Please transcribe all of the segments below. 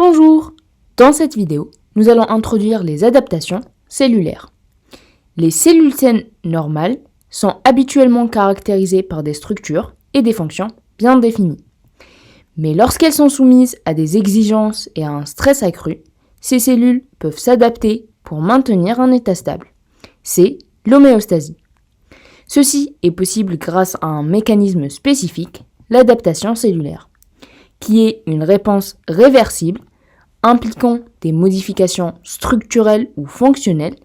Bonjour! Dans cette vidéo, nous allons introduire les adaptations cellulaires. Les cellules saines normales sont habituellement caractérisées par des structures et des fonctions bien définies. Mais lorsqu'elles sont soumises à des exigences et à un stress accru, ces cellules peuvent s'adapter pour maintenir un état stable. C'est l'homéostasie. Ceci est possible grâce à un mécanisme spécifique, l'adaptation cellulaire, qui est une réponse réversible impliquant des modifications structurelles ou fonctionnelles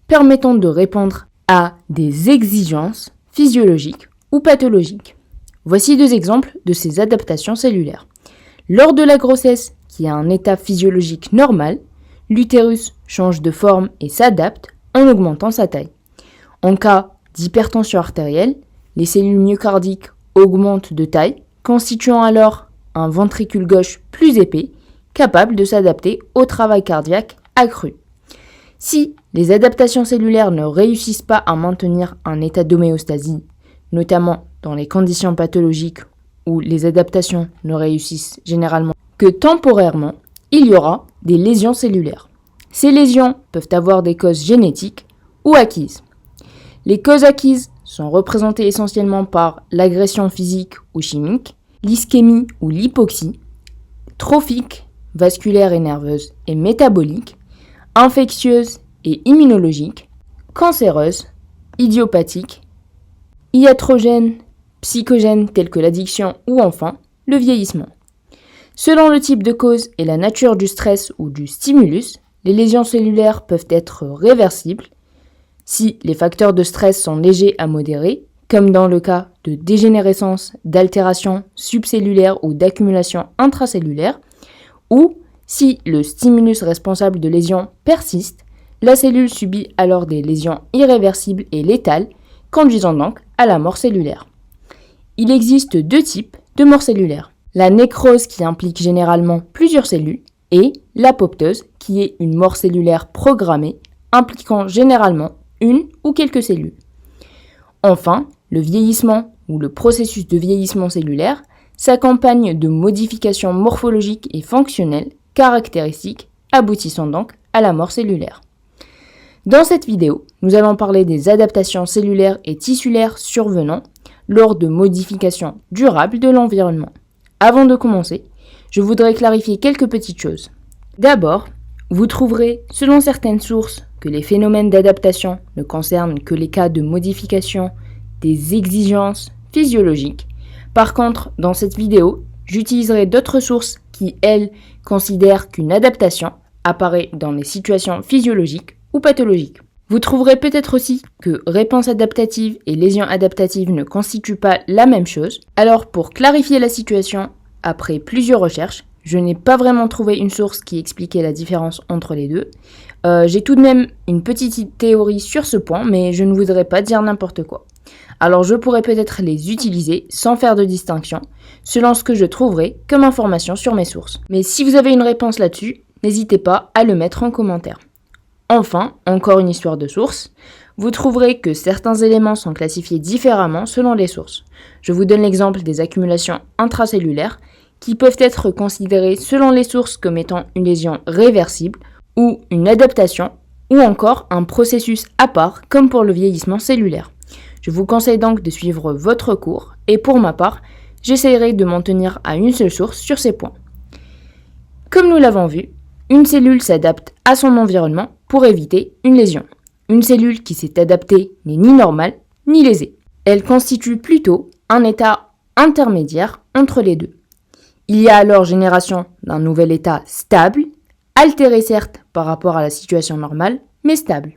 permettant de répondre à des exigences physiologiques ou pathologiques. Voici deux exemples de ces adaptations cellulaires. Lors de la grossesse, qui est un état physiologique normal, l'utérus change de forme et s'adapte en augmentant sa taille. En cas d'hypertension artérielle, les cellules myocardiques augmentent de taille, constituant alors un ventricule gauche plus épais, capable de s'adapter au travail cardiaque accru. Si les adaptations cellulaires ne réussissent pas à maintenir un état d'homéostasie, notamment dans les conditions pathologiques où les adaptations ne réussissent généralement que temporairement, il y aura des lésions cellulaires. Ces lésions peuvent avoir des causes génétiques ou acquises. Les causes acquises sont représentées essentiellement par l'agression physique ou chimique, l'ischémie ou l'hypoxie, trophique, vasculaire et nerveuse et métabolique, infectieuse et immunologique, cancéreuse, idiopathique, iatrogène, psychogène telles que l'addiction ou enfin le vieillissement. Selon le type de cause et la nature du stress ou du stimulus, les lésions cellulaires peuvent être réversibles si les facteurs de stress sont légers à modérés, comme dans le cas de dégénérescence, d'altération subcellulaire ou d'accumulation intracellulaire, ou si le stimulus responsable de lésions persiste, la cellule subit alors des lésions irréversibles et létales, conduisant donc à la mort cellulaire. Il existe deux types de mort cellulaire. La nécrose qui implique généralement plusieurs cellules et l'apoptose qui est une mort cellulaire programmée impliquant généralement une ou quelques cellules. Enfin, le vieillissement ou le processus de vieillissement cellulaire s'accompagne de modifications morphologiques et fonctionnelles caractéristiques aboutissant donc à la mort cellulaire. Dans cette vidéo, nous allons parler des adaptations cellulaires et tissulaires survenant lors de modifications durables de l'environnement. Avant de commencer, je voudrais clarifier quelques petites choses. D'abord, vous trouverez, selon certaines sources, que les phénomènes d'adaptation ne concernent que les cas de modification des exigences physiologiques. Par contre, dans cette vidéo, j'utiliserai d'autres sources qui, elles, considèrent qu'une adaptation apparaît dans les situations physiologiques ou pathologiques. Vous trouverez peut-être aussi que réponse adaptative et lésion adaptative ne constituent pas la même chose. Alors, pour clarifier la situation, après plusieurs recherches, je n'ai pas vraiment trouvé une source qui expliquait la différence entre les deux. J'ai tout de même une petite théorie sur ce point, mais je ne voudrais pas dire n'importe quoi. Alors je pourrais peut-être les utiliser sans faire de distinction, selon ce que je trouverai comme information sur mes sources. Mais si vous avez une réponse là-dessus, n'hésitez pas à le mettre en commentaire. Enfin, encore une histoire de source, vous trouverez que certains éléments sont classifiés différemment selon les sources. Je vous donne l'exemple des accumulations intracellulaires qui peuvent être considérées selon les sources comme étant une lésion réversible ou une adaptation ou encore un processus à part comme pour le vieillissement cellulaire. Je vous conseille donc de suivre votre cours et pour ma part, j'essaierai de m'en tenir à une seule source sur ces points. Comme nous l'avons vu, une cellule s'adapte à son environnement pour éviter une lésion. Une cellule qui s'est adaptée n'est ni normale ni lésée. Elle constitue plutôt un état intermédiaire entre les deux. Il y a alors génération d'un nouvel état stable, altéré certes par rapport à la situation normale, mais stable.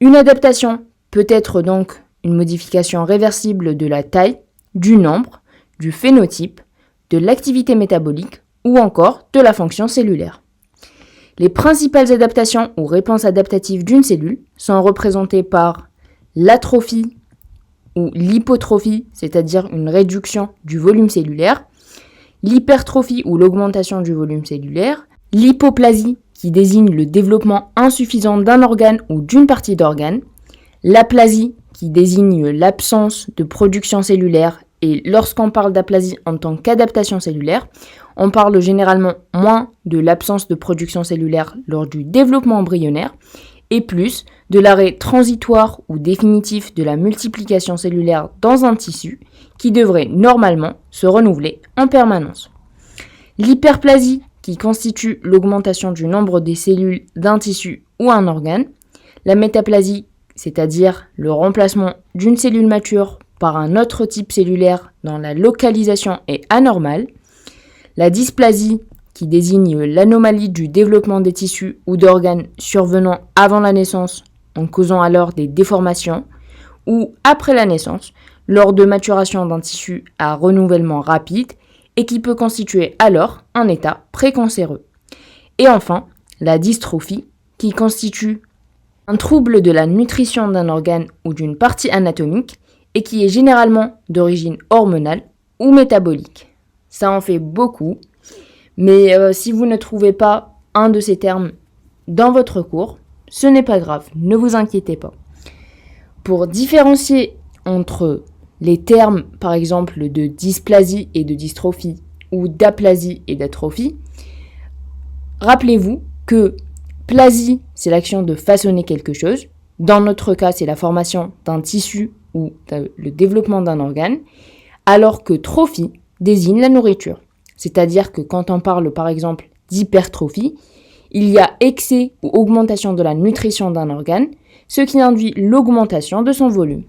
Une adaptation peut être donc une modification réversible de la taille, du nombre, du phénotype, de l'activité métabolique ou encore de la fonction cellulaire. Les principales adaptations ou réponses adaptatives d'une cellule sont représentées par l'atrophie ou l'hypotrophie, c'est-à-dire une réduction du volume cellulaire, l'hypertrophie ou l'augmentation du volume cellulaire, l'hypoplasie qui désigne le développement insuffisant d'un organe ou d'une partie d'organe, l'aplasie qui désigne l'absence de production cellulaire Et lorsqu'on parle d'aplasie en tant qu'adaptation cellulaire, on parle généralement moins de l'absence de production cellulaire lors du développement embryonnaire et plus de l'arrêt transitoire ou définitif de la multiplication cellulaire dans un tissu qui devrait normalement se renouveler en permanence. L'hyperplasie, qui constitue l'augmentation du nombre des cellules d'un tissu ou un organe, la métaplasie, c'est-à-dire le remplacement d'une cellule mature par un autre type cellulaire dont la localisation est anormale, la dysplasie, qui désigne l'anomalie du développement des tissus ou d'organes survenant avant la naissance en causant alors des déformations, ou après la naissance, lors de maturation d'un tissu à renouvellement rapide et qui peut constituer alors un état précancéreux. Et enfin, la dystrophie, qui constitue un trouble de la nutrition d'un organe ou d'une partie anatomique et qui est généralement d'origine hormonale ou métabolique. Ça en fait beaucoup, mais si vous ne trouvez pas un de ces termes dans votre cours, ce n'est pas grave, ne vous inquiétez pas. Pour différencier entre les termes, par exemple, de dysplasie et de dystrophie, ou d'aplasie et d'atrophie, rappelez-vous que plasie, c'est l'action de façonner quelque chose. Dans notre cas, c'est la formation d'un tissu ou le développement d'un organe, alors que trophie désigne la nourriture. C'est-à-dire que quand on parle, par exemple, d'hypertrophie, il y a excès ou augmentation de la nutrition d'un organe, ce qui induit l'augmentation de son volume.